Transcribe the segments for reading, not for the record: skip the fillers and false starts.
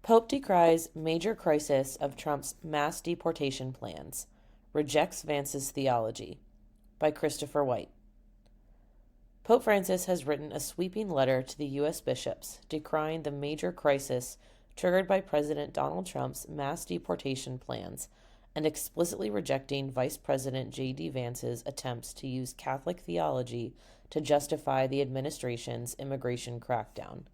Pope decries major crisis of Trump's mass deportation plans, rejects Vance's theology, by Christopher White. Pope Francis has written a sweeping letter to the U.S. bishops decrying the major crisis triggered by President Donald Trump's mass deportation plans and explicitly rejecting Vice President J.D. Vance's attempts to use Catholic theology to justify the administration's immigration crackdown.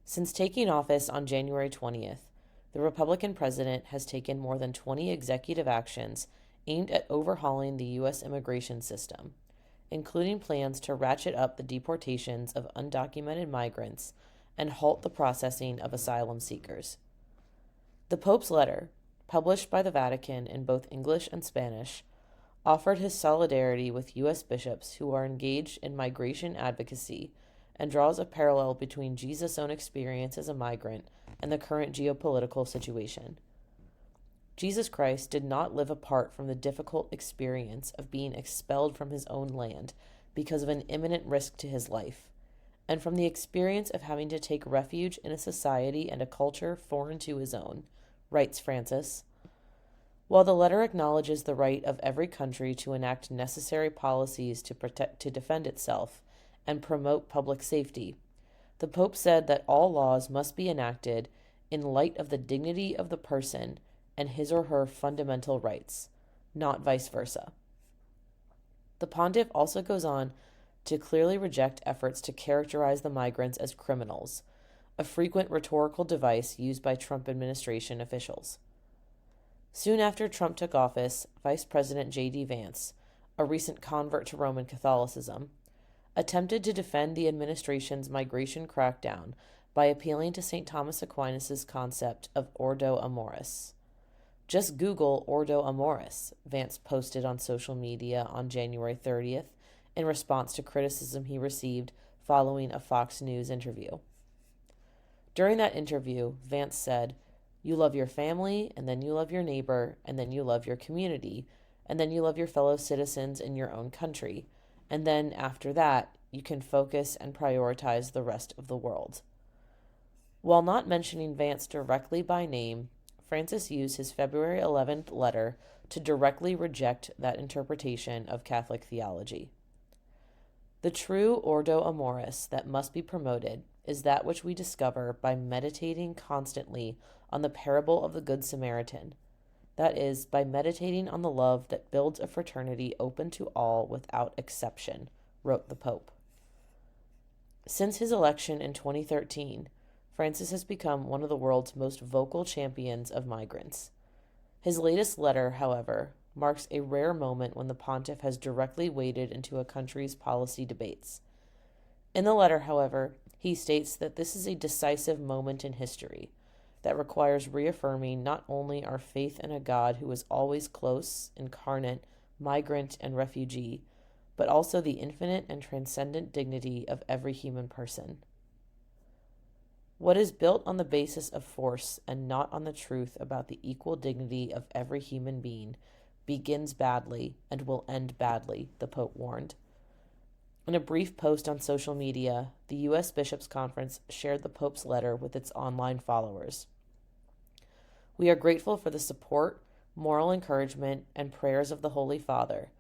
Since taking office on January 20th, the Republican president has taken more than 20 executive actions aimed at overhauling the U.S. immigration system, including plans to ratchet up the deportations of undocumented migrants and halt the processing of asylum seekers. The Pope's letter, published by the Vatican in both English and Spanish, offered his solidarity with U.S. bishops who are engaged in migration advocacy and draws a parallel between Jesus' own experience as a migrant and the current geopolitical situation. Jesus Christ did not live apart from the difficult experience of being expelled from his own land because of an imminent risk to his life, and from the experience of having to take refuge in a society and a culture foreign to his own, writes Francis. While the letter acknowledges the right of every country to enact necessary policies to defend itself and promote public safety, the Pope said that all laws must be enacted in light of the dignity of the person and his or her fundamental rights, not vice versa. The pontiff also goes on to clearly reject efforts to characterize the migrants as criminals, a frequent rhetorical device used by Trump administration officials. Soon after Trump took office, Vice President J.D. Vance, a recent convert to Roman Catholicism, attempted to defend the administration's migration crackdown by appealing to St. Thomas Aquinas' concept of Ordo Amoris. Just Google Ordo Amoris, Vance posted on social media on January 30th in response to criticism he received following a Fox News interview. During that interview, Vance said, "You love your family, and then you love your neighbor, and then you love your community, and then you love your fellow citizens in your own country, and then after that, you can focus and prioritize the rest of the world." While not mentioning Vance directly by name, Francis used his February 11th letter to directly reject that interpretation of Catholic theology. The true Ordo Amoris that must be promoted is that which we discover by meditating constantly on the parable of the Good Samaritan. That is, by meditating on the love that builds a fraternity open to all without exception, wrote the Pope. Since his election in 2013, Francis has become one of the world's most vocal champions of migrants. His latest letter, however, marks a rare moment when the pontiff has directly waded into a country's policy debates. In the letter, however, he states that this is a decisive moment in history that requires reaffirming not only our faith in a God who is always close, incarnate, migrant, and refugee, but also the infinite and transcendent dignity of every human person. What is built on the basis of force and not on the truth about the equal dignity of every human being begins badly and will end badly, the Pope warned. In a brief post on social media, the U.S. Bishops' Conference shared the Pope's letter with its online followers. "We are grateful for the support, moral encouragement, and prayers of the Holy Father,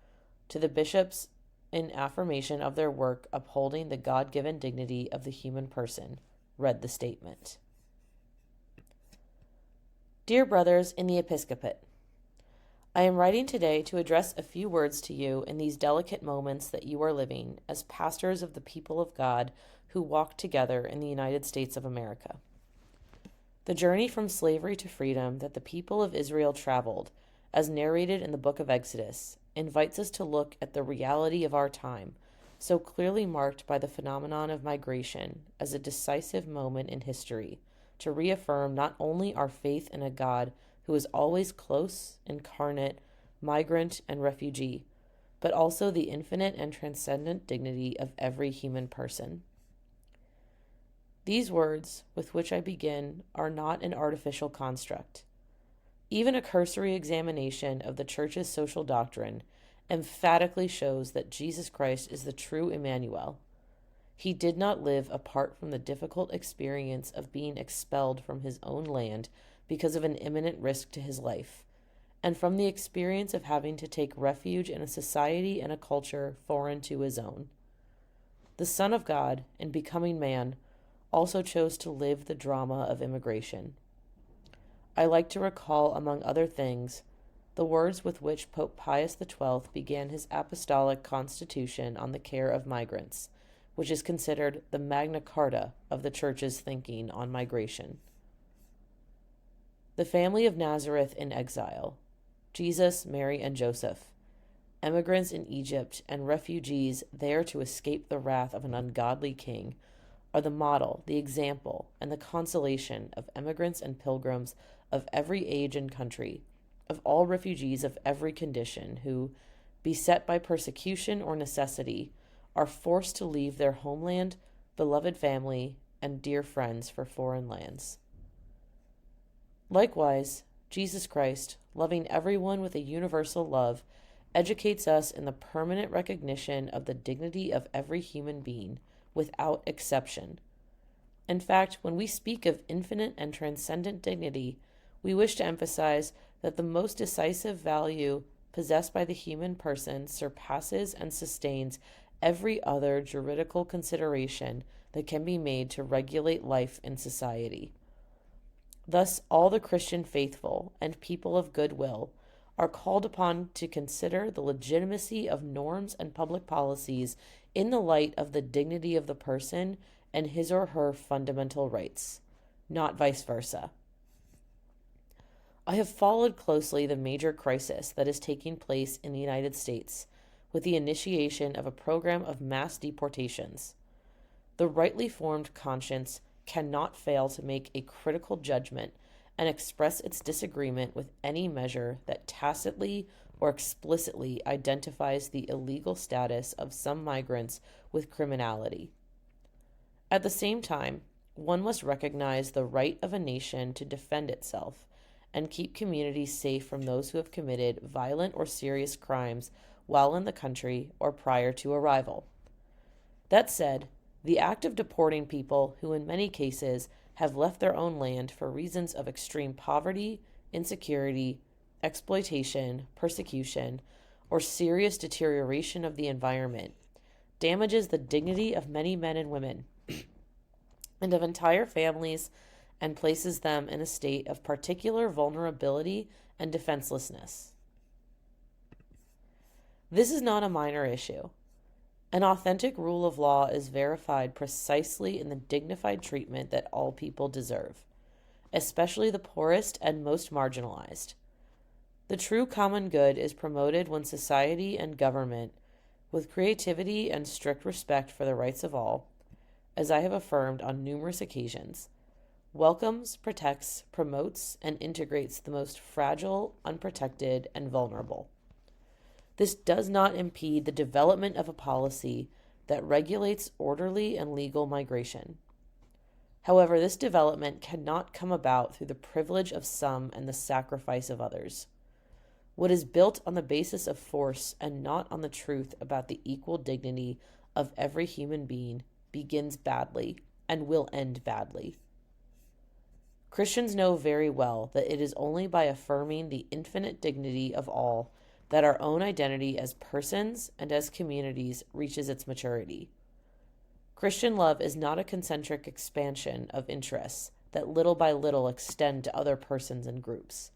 to the bishops in affirmation of their work upholding the God-given dignity of the human person," read the statement. Dear brothers in the Episcopate, I am writing today to address a few words to you in these delicate moments that you are living as pastors of the people of God who walk together in the United States of America. The journey from slavery to freedom that the people of Israel traveled, as narrated in the book of Exodus, invites us to look at the reality of our time, so clearly marked by the phenomenon of migration as a decisive moment in history, to reaffirm not only our faith in a God who is always close, incarnate, migrant, and refugee, but also the infinite and transcendent dignity of every human person. These words, with which I begin, are not an artificial construct. Even a cursory examination of the Church's social doctrine emphatically shows that Jesus Christ is the true Emmanuel. He did not live apart from the difficult experience of being expelled from his own land because of an imminent risk to his life, and from the experience of having to take refuge in a society and a culture foreign to his own. The Son of God, in becoming man, also chose to live the drama of immigration. I like to recall, among other things, the words with which Pope Pius XII began his apostolic constitution on the care of migrants, which is considered the Magna Carta of the Church's thinking on migration. The family of Nazareth in exile, Jesus, Mary, and Joseph, emigrants in Egypt and refugees there to escape the wrath of an ungodly king, are the model, the example, and the consolation of emigrants and pilgrims of every age and country, of all refugees of every condition who, beset by persecution or necessity, are forced to leave their homeland, beloved family, and dear friends for foreign lands. Likewise, Jesus Christ, loving everyone with a universal love, educates us in the permanent recognition of the dignity of every human being, without exception. In fact, when we speak of infinite and transcendent dignity, we wish to emphasize that the most decisive value possessed by the human person surpasses and sustains every other juridical consideration that can be made to regulate life in society. Thus, all the Christian faithful and people of goodwill are called upon to consider the legitimacy of norms and public policies in the light of the dignity of the person and his or her fundamental rights, not vice versa. I have followed closely the major crisis that is taking place in the United States with the initiation of a program of mass deportations. The rightly formed conscience cannot fail to make a critical judgment and express its disagreement with any measure that tacitly or explicitly identifies the illegal status of some migrants with criminality. At the same time, one must recognize the right of a nation to defend itself and keep communities safe from those who have committed violent or serious crimes while in the country or prior to arrival. That said, the act of deporting people who in many cases have left their own land for reasons of extreme poverty, insecurity, exploitation, persecution, or serious deterioration of the environment damages the dignity of many men and women and of entire families and places them in a state of particular vulnerability and defenselessness. This is not a minor issue. An authentic rule of law is verified precisely in the dignified treatment that all people deserve, especially the poorest and most marginalized. The true common good is promoted when society and government, with creativity and strict respect for the rights of all, as I have affirmed on numerous occasions, welcomes, protects, promotes, and integrates the most fragile, unprotected, and vulnerable. This does not impede the development of a policy that regulates orderly and legal migration. However, this development cannot come about through the privilege of some and the sacrifice of others. What is built on the basis of force and not on the truth about the equal dignity of every human being begins badly and will end badly. Christians know very well that it is only by affirming the infinite dignity of all that our own identity as persons and as communities reaches its maturity. Christian love is not a concentric expansion of interests that little by little extend to other persons and groups.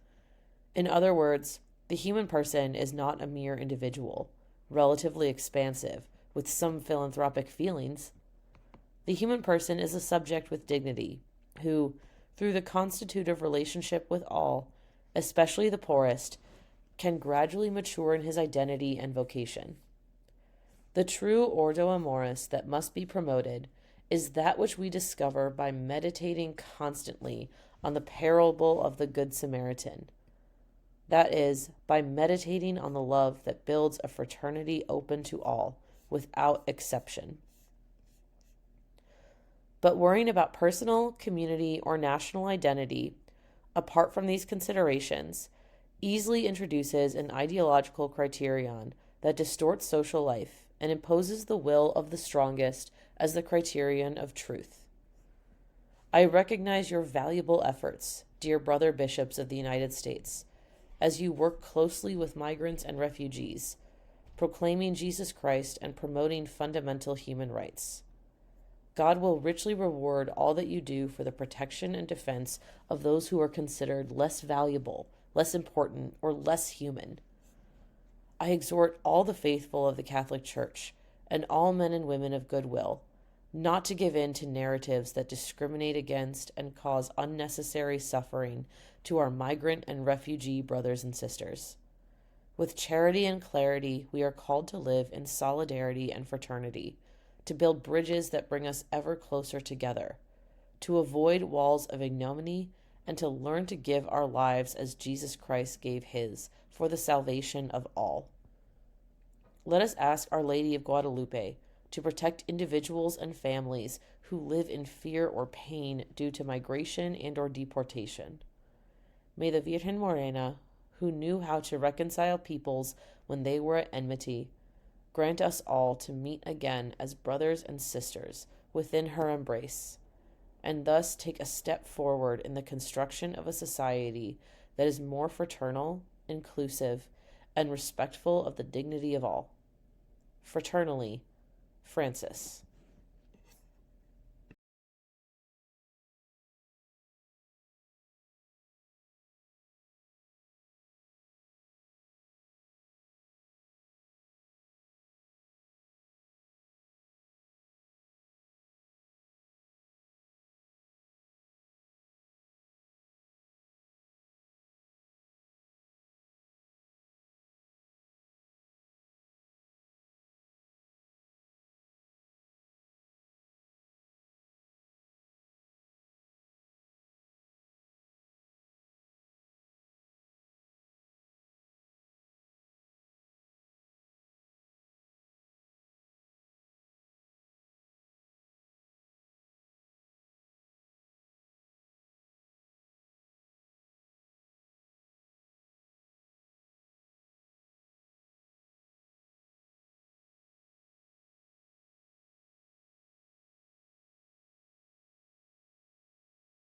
In other words, the human person is not a mere individual, relatively expansive, with some philanthropic feelings. The human person is a subject with dignity, who, through the constitutive relationship with all, especially the poorest, can gradually mature in his identity and vocation. The true Ordo Amoris that must be promoted is that which we discover by meditating constantly on the parable of the Good Samaritan. That is, by meditating on the love that builds a fraternity open to all, without exception. But worrying about personal, community, or national identity, apart from these considerations, easily introduces an ideological criterion that distorts social life and imposes the will of the strongest as the criterion of truth. I recognize your valuable efforts, dear brother bishops of the United States, as you work closely with migrants and refugees, proclaiming Jesus Christ and promoting fundamental human rights. God will richly reward all that you do for the protection and defense of those who are considered less valuable, less important, or less human. I exhort all the faithful of the Catholic Church and all men and women of goodwill not to give in to narratives that discriminate against and cause unnecessary suffering to our migrant and refugee brothers and sisters. With charity and clarity, we are called to live in solidarity and fraternity, to build bridges that bring us ever closer together, to avoid walls of ignominy, and to learn to give our lives as Jesus Christ gave his, for the salvation of all. Let us ask Our Lady of Guadalupe to protect individuals and families who live in fear or pain due to migration and/or deportation. May the Virgen Morena, who knew how to reconcile peoples when they were at enmity, grant us all to meet again as brothers and sisters within her embrace, and thus take a step forward in the construction of a society that is more fraternal, inclusive, and respectful of the dignity of all. Fraternally, Francis.